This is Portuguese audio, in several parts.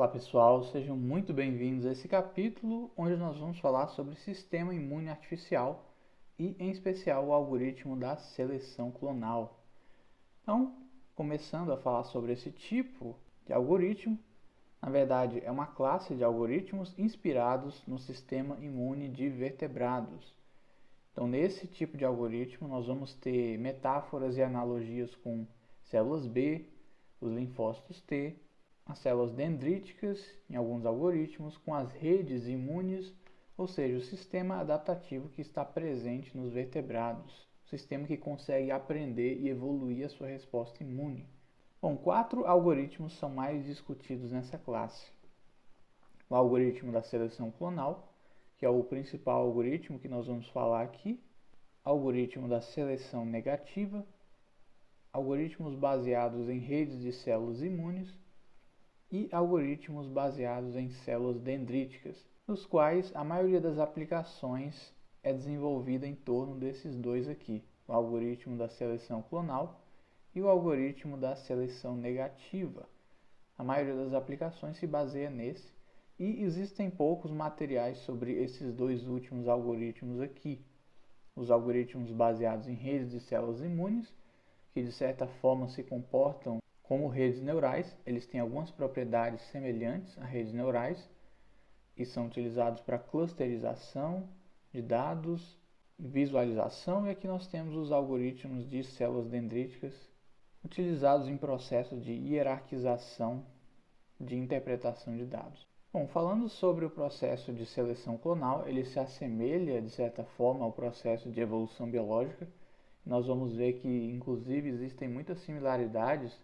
Olá pessoal, sejam muito bem-vindos a esse capítulo onde nós vamos falar sobre sistema imune artificial e, em especial, o algoritmo da seleção clonal. Então, começando a falar sobre esse tipo de algoritmo, na verdade é uma classe de algoritmos inspirados no sistema imune de vertebrados. Então, nesse tipo de algoritmo, nós vamos ter metáforas e analogias com células B, os linfócitos T, as células dendríticas, em alguns algoritmos, com as redes imunes, ou seja, o sistema adaptativo que está presente nos vertebrados, o sistema que consegue aprender e evoluir a sua resposta imune. Bom, 4 algoritmos são mais discutidos nessa classe. O algoritmo da seleção clonal, que é o principal algoritmo que nós vamos falar aqui, algoritmo da seleção negativa, algoritmos baseados em redes de células imunes e algoritmos baseados em células dendríticas, nos quais a maioria das aplicações é desenvolvida em torno desses dois aqui, o algoritmo da seleção clonal e o algoritmo da seleção negativa. A maioria das aplicações se baseia nesse, e existem poucos materiais sobre esses dois últimos algoritmos aqui. Os algoritmos baseados em redes de células imunes, que de certa forma se comportam como redes neurais, eles têm algumas propriedades semelhantes a redes neurais e são utilizados para clusterização de dados, visualização, e aqui nós temos os algoritmos de células dendríticas utilizados em processos de hierarquização de interpretação de dados. Bom, falando sobre o processo de seleção clonal, ele se assemelha de certa forma ao processo de evolução biológica. Nós vamos ver que inclusive existem muitas similaridades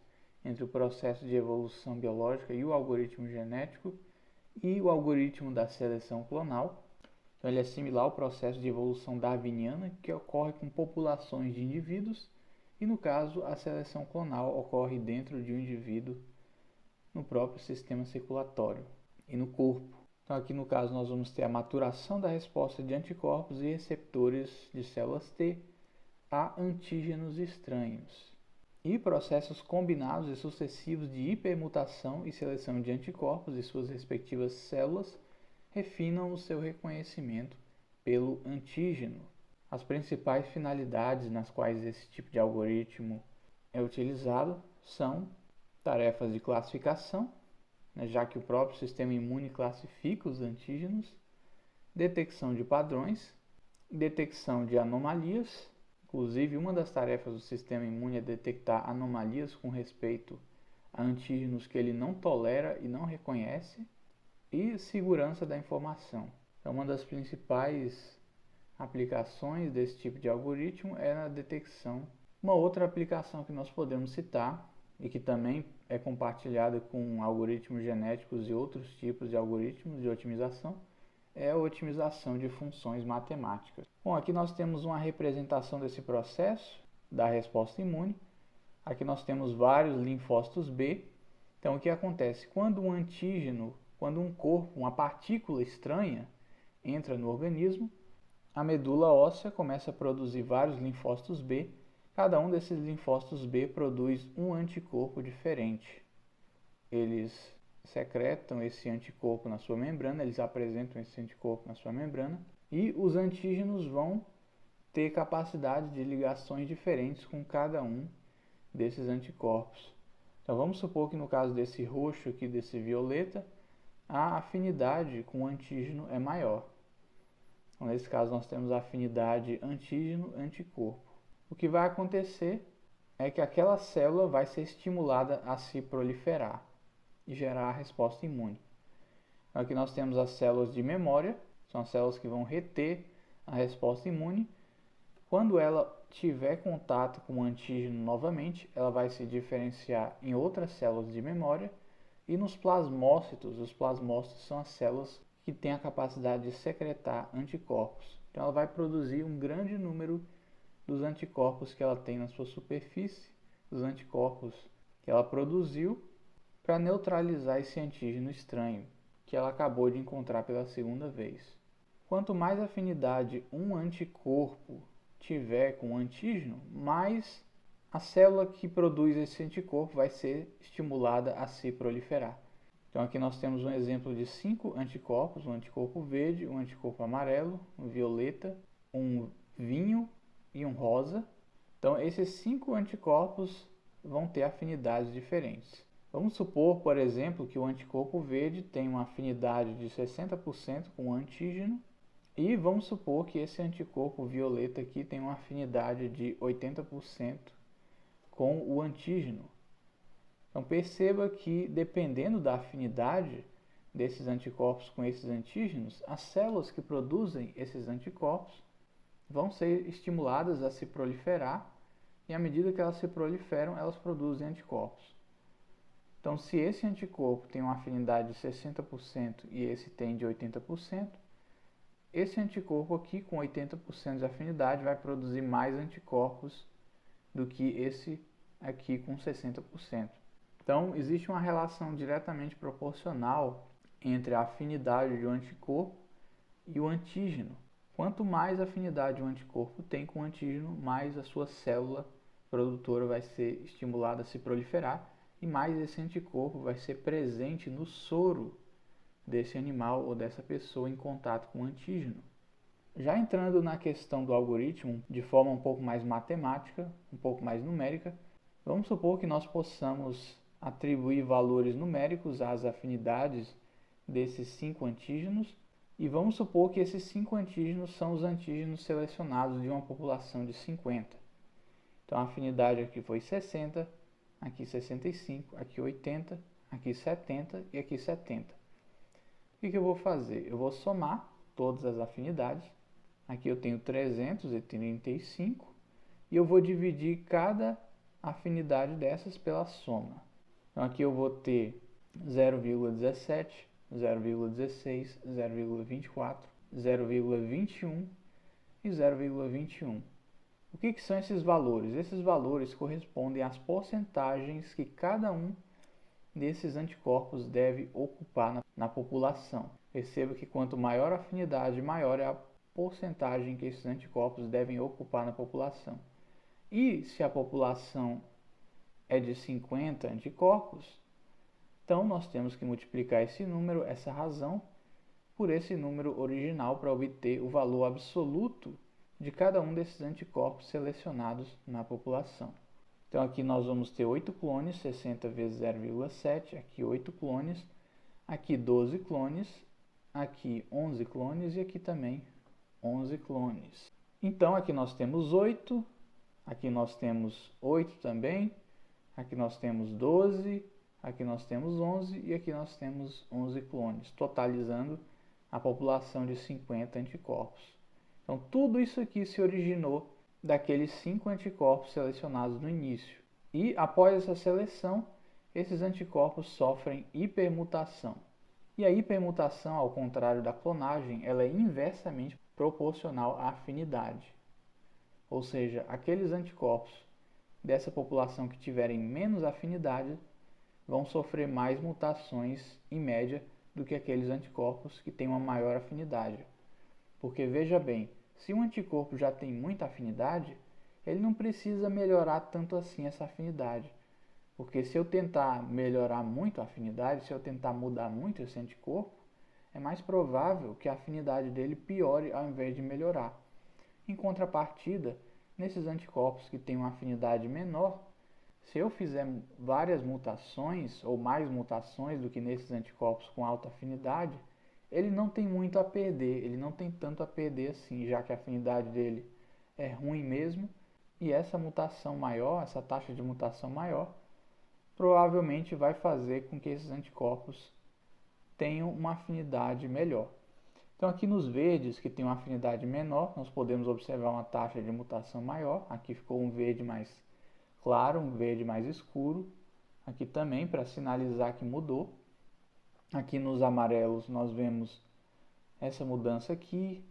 entre o processo de evolução biológica e o algoritmo genético e o algoritmo da seleção clonal. Então, ele é similar ao processo de evolução darwiniana, que ocorre com populações de indivíduos, e no caso, a seleção clonal ocorre dentro de um indivíduo no próprio sistema circulatório e no corpo. Então, aqui no caso, nós vamos ter a maturação da resposta de anticorpos e receptores de células T a antígenos estranhos, e processos combinados e sucessivos de hipermutação e seleção de anticorpos e suas respectivas células refinam o seu reconhecimento pelo antígeno. As principais finalidades nas quais esse tipo de algoritmo é utilizado são tarefas de classificação, já que o próprio sistema imune classifica os antígenos, detecção de padrões, detecção de anomalias. Inclusive, uma das tarefas do sistema imune é detectar anomalias com respeito a antígenos que ele não tolera e não reconhece, e segurança da informação. Então, uma das principais aplicações desse tipo de algoritmo é na detecção. Uma outra aplicação que nós podemos citar, e que também é compartilhada com algoritmos genéticos e outros tipos de algoritmos de otimização, é a otimização de funções matemáticas. Bom, aqui nós temos uma representação desse processo da resposta imune. Aqui nós temos vários linfócitos B. Então, o que acontece? Quando um antígeno, quando um corpo, uma partícula estranha entra no organismo, a medula óssea começa a produzir vários linfócitos B. Cada um desses linfócitos B produz um anticorpo diferente. Eles secretam esse anticorpo na sua membrana, eles apresentam esse anticorpo na sua membrana, e os antígenos vão ter capacidade de ligações diferentes com cada um desses anticorpos. Então vamos supor que no caso desse roxo aqui, desse violeta, a afinidade com o antígeno é maior. Então, nesse caso nós temos a afinidade antígeno-anticorpo. O que vai acontecer é que aquela célula vai ser estimulada a se proliferar e gerar a resposta imune. Então, aqui nós temos as células de memória, são as células que vão reter a resposta imune. Quando ela tiver contato com o antígeno novamente, ela vai se diferenciar em outras células de memória e nos plasmócitos. Os plasmócitos são as células que têm a capacidade de secretar anticorpos. Então, ela vai produzir um grande número dos anticorpos que ela tem na sua superfície, dos anticorpos que ela produziu, para neutralizar esse antígeno estranho que ela acabou de encontrar pela segunda vez. Quanto mais afinidade um anticorpo tiver com o antígeno, mais a célula que produz esse anticorpo vai ser estimulada a se proliferar. Então aqui nós temos um exemplo de 5 anticorpos, um anticorpo verde, um anticorpo amarelo, um violeta, um vinho e um rosa. Então esses 5 anticorpos vão ter afinidades diferentes. Vamos supor, por exemplo, que o anticorpo verde tem uma afinidade de 60% com o antígeno e vamos supor que esse anticorpo violeta aqui tem uma afinidade de 80% com o antígeno. Então perceba que dependendo da afinidade desses anticorpos com esses antígenos, as células que produzem esses anticorpos vão ser estimuladas a se proliferar e à medida que elas se proliferam, elas produzem anticorpos. Então se esse anticorpo tem uma afinidade de 60% e esse tem de 80%, esse anticorpo aqui com 80% de afinidade vai produzir mais anticorpos do que esse aqui com 60%. Então, existe uma relação diretamente proporcional entre a afinidade de um anticorpo e o antígeno. Quanto mais afinidade o anticorpo tem com o antígeno, mais a sua célula produtora vai ser estimulada a se proliferar e mais esse anticorpo vai ser presente no soro desse animal ou dessa pessoa em contato com o antígeno. Já entrando na questão do algoritmo de forma um pouco mais matemática, um pouco mais numérica, vamos supor que nós possamos atribuir valores numéricos às afinidades desses 5 antígenos e vamos supor que esses 5 antígenos são os antígenos selecionados de uma população de 50. Então a afinidade aqui foi 60, aqui 65, aqui 80, aqui 70 e aqui 70. O que eu vou fazer? Eu vou somar todas as afinidades. Aqui eu tenho 335 e eu vou dividir cada afinidade dessas pela soma. Então aqui eu vou ter 0,17, 0,16, 0,24, 0,21 e 0,21. O que são esses valores? Esses valores correspondem às porcentagens que cada um desses anticorpos deve ocupar na população. Perceba que quanto maior a afinidade, maior é a porcentagem que esses anticorpos devem ocupar na população. E se a população é de 50 anticorpos, então nós temos que multiplicar esse número, essa razão, por esse número original para obter o valor absoluto de cada um desses anticorpos selecionados na população. Então aqui nós vamos ter 8 clones, 60 vezes 0,7, aqui 8 clones, aqui 12 clones, aqui 11 clones e aqui também 11 clones. Então aqui nós temos 8, aqui nós temos 8 também, aqui nós temos 12, aqui nós temos 11 e aqui nós temos 11 clones, totalizando a população de 50 anticorpos. Então tudo isso aqui se originou daqueles 5 anticorpos selecionados no início. E após essa seleção, esses anticorpos sofrem hipermutação. E a hipermutação, ao contrário da clonagem, ela é inversamente proporcional à afinidade. Ou seja, aqueles anticorpos dessa população que tiverem menos afinidade vão sofrer mais mutações em média do que aqueles anticorpos que têm uma maior afinidade. Porque veja bem, se um anticorpo já tem muita afinidade, ele não precisa melhorar tanto assim essa afinidade. Porque se eu tentar melhorar muito a afinidade, se eu tentar mudar muito esse anticorpo, é mais provável que a afinidade dele piore ao invés de melhorar. Em contrapartida, nesses anticorpos que têm uma afinidade menor, se eu fizer várias mutações ou mais mutações do que nesses anticorpos com alta afinidade, ele não tem muito a perder, ele não tem tanto a perder assim, já que a afinidade dele é ruim mesmo, e essa mutação maior, essa taxa de mutação maior, provavelmente vai fazer com que esses anticorpos tenham uma afinidade melhor. Então aqui nos verdes, que tem uma afinidade menor, nós podemos observar uma taxa de mutação maior. Aqui ficou um verde mais claro, um verde mais escuro. Aqui também para sinalizar que mudou. Aqui nos amarelos nós vemos essa mudança aqui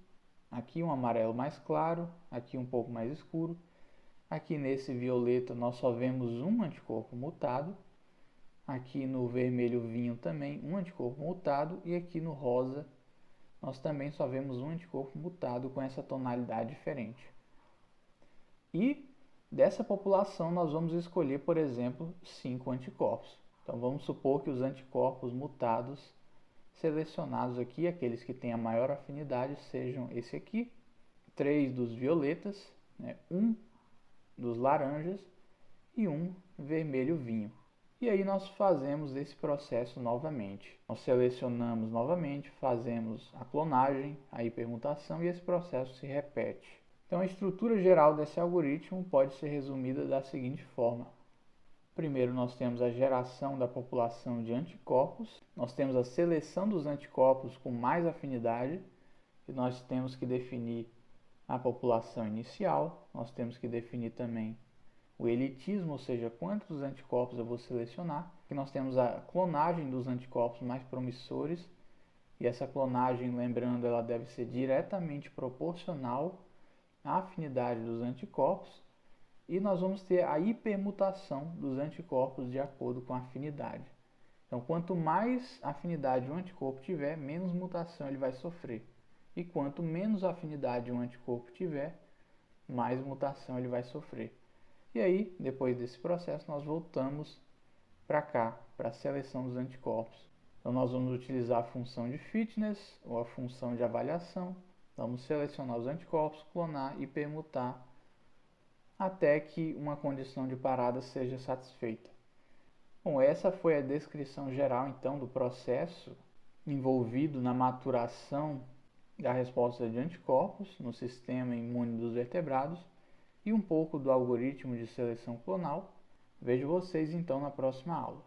um amarelo mais claro, aqui um pouco mais escuro. Aqui nesse violeta nós só vemos um anticorpo mutado. Aqui no vermelho vinho também um anticorpo mutado. E aqui no rosa nós também só vemos um anticorpo mutado com essa tonalidade diferente. E dessa população nós vamos escolher, por exemplo, 5 anticorpos. Então vamos supor que os anticorpos mutados selecionados aqui, aqueles que têm a maior afinidade, sejam esse aqui, 3 dos violetas, né, 1 dos laranjas e 1 vermelho vinho. E aí nós fazemos esse processo novamente. Nós selecionamos novamente, fazemos a clonagem, a hipermutação e esse processo se repete. Então a estrutura geral desse algoritmo pode ser resumida da seguinte forma. Primeiro nós temos a geração da população de anticorpos, nós temos a seleção dos anticorpos com mais afinidade, e nós temos que definir a população inicial, nós temos que definir também o elitismo, ou seja, quantos anticorpos eu vou selecionar. Aqui nós temos a clonagem dos anticorpos mais promissores, e essa clonagem, lembrando, ela deve ser diretamente proporcional à afinidade dos anticorpos. E nós vamos ter a hipermutação dos anticorpos de acordo com a afinidade. Então, quanto mais afinidade um anticorpo tiver, menos mutação ele vai sofrer. E quanto menos afinidade um anticorpo tiver, mais mutação ele vai sofrer. E aí, depois desse processo, nós voltamos para cá, para a seleção dos anticorpos. Então, nós vamos utilizar a função de fitness ou a função de avaliação. Vamos selecionar os anticorpos, clonar e permutar até que uma condição de parada seja satisfeita. Bom, essa foi a descrição geral, então, do processo envolvido na maturação da resposta de anticorpos no sistema imune dos vertebrados e um pouco do algoritmo de seleção clonal. Vejo vocês, então, na próxima aula.